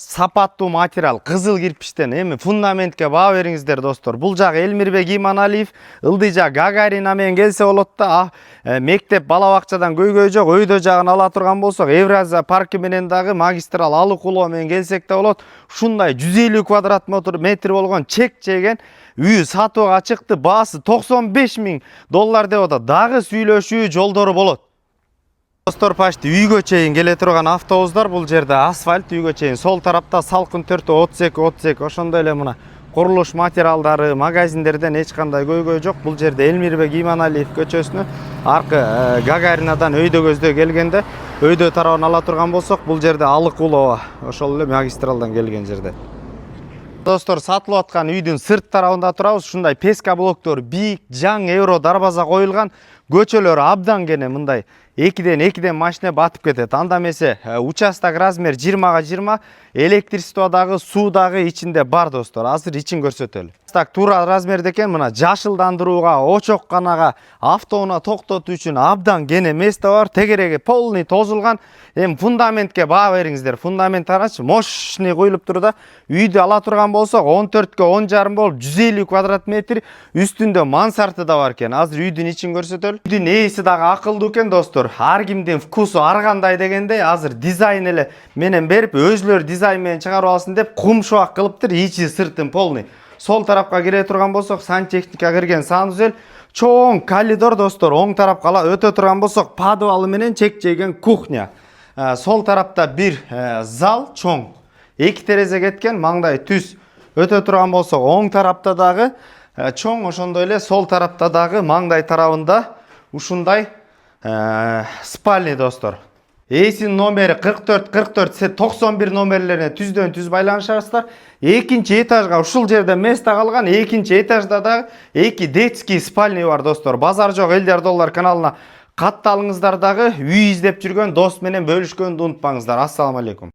Сапаттуу материал кызыл кирпичтен эми фундаментке баа бериңиздер достор. Бул жак Элмирбек Иманалиев, Ылдыйжа Гагарина менен келсе болот да. Мектеп бала бакчадан көйгөй жок, өйдө жагын ала турган болсок, Евразия парки менен дагы магистрал Алык Улоо менен келсек да болот. Ушундай 150 квадрат метр болгон чек-чеген үй сатууга чыкты. Баасы $95,000 деп атат. Дагы сүйлөшүү жолдору болот. Достор, почти үйгө чейин келе турган автобустар. Бул жерде асфальт, үйгө чейин сол тарапта салкын төртө 32. Ошондой эле мына курулуш материалдары, магазиндерден эч кандай көйгөй жок. Бул жерде Элмирбек Иманалиев көчөсүнө аркы Гагаринадан өйдө көздөй келгенде, өйдө тарабын ала турган болсок, бул жерде Алык Улоо, ошол эле магистралдан келген жерде. Достор, сатылып аткан үйдүн сырт тарабында турабыз. Ушундай песка блоктор бийик, жаң евро дарбаза коюлган, көчөлөр абдан кене мындай 2ден машина батып кетет. Анда эмесе участок размер 20га 20, электричество дагы, суу дагы ичинде бар достор. Азыр ичин көрсөтөлү. Так туура размерде экен, мына жашылдандырууга, очокканага, автоунаа токтотуу үчүн абдан кене место бар. Тегереги полный тозулган. Эми фундаментке баа бериңиздер. Фундамент карачы, мощный коюлуп тур да. Үйдү ала турган болсок 14ге 10,5 болуп 150 квадрат метр, үстүндө мансарты да бар экен. Азыр үйдүн ичин көрсөтөлү. Үйдүн ээси дагы акылдуу экен достор. Ар кимдин вкусу ар кандай дегендей, азыр дизайн эле менен берип, өзүлөр дизайн менен чыгарып алсын деп кумшуак кылыптыр. Ичи сыртын полный. Сол тарапка кире турган болсок, сантехника кирген санузел, чоң коридор достор. Оң тарапка өтө турган болсок, подвалы менен чек-чейген кухня. Сол тарапта бир зал чоң. 2 терезе кеткен, маңдай түз. Өтө турган болсок, оң тарапта дагы чоң, ошондой эле сол тарапта дагы маңдай тарабында ушундай спальня достор. Эсин номери 44 91 номерлерине түздөн түз байланышасыздар. Экинчи этажга ушул жерде место калган. Экинчи этажда да 2 детский спальня бар достор. Базар жок элдер доллар каналына катталыңыздар дагы. Үй издеп жүргөн дос менен бөлүшкөндү унутпаңыздар. Ассаламу алейкум.